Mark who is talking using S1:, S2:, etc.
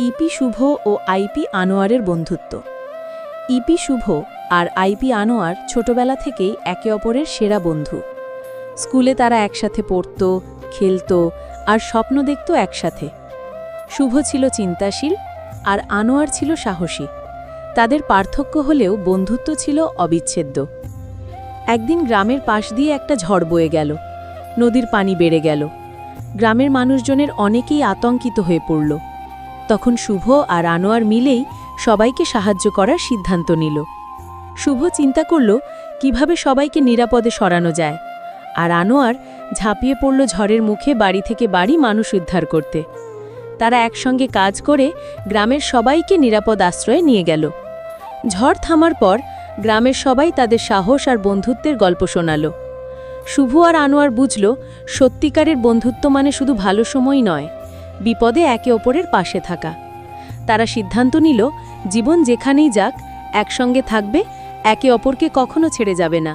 S1: E P শুভ ও IP আনোয়ারের বন্ধুত্ব। E P শুভ আর IP Anwar ছোটবেলা থেকেই একে অপরের সেরা বন্ধু। স্কুলে তারা একসাথে পড়ত, খেলত আর স্বপ্ন দেখত একসাথে। শুভ ছিল চিন্তাশীল আর আনোয়ার ছিল সাহসী। তাদের পার্থক্য হলেও বন্ধুত্ব ছিল অবিচ্ছেদ্য। একদিন গ্রামের পাশ দিয়ে একটা ঝড় বয়ে গেল। নদীর পানি বেড়ে গেল। গ্রামের মানুষজনের অনেকেই আতঙ্কিত হয়ে পড়ল। তখন শুভ আর আনোয়ার মিলেই সবাইকে সাহায্য করার সিদ্ধান্ত নিল। শুভ চিন্তা করল কিভাবে সবাইকে নিরাপদে সরানো যায়, আর আনোয়ার ঝাঁপিয়ে পড়ল ঝড়ের মুখে বাড়ি থেকে বাড়ি মানুষ উদ্ধার করতে। তারা একসঙ্গে কাজ করে গ্রামের সবাইকে নিরাপদ আশ্রয়ে নিয়ে গেল। ঝড় থামার পর গ্রামের সবাই তাদের সাহস আর বন্ধুত্বের গল্প শোনাল। শুভ আর আনোয়ার বুঝল সত্যিকারের বন্ধুত্ব মানে শুধু ভালো সময় নয়, বিপদে একে অপরের পাশে থাকা। তারা সিদ্ধান্ত নিল জীবন যেখানেই যাক একসঙ্গে থাকবে, একে অপরকে কখনো ছেড়ে যাবে না।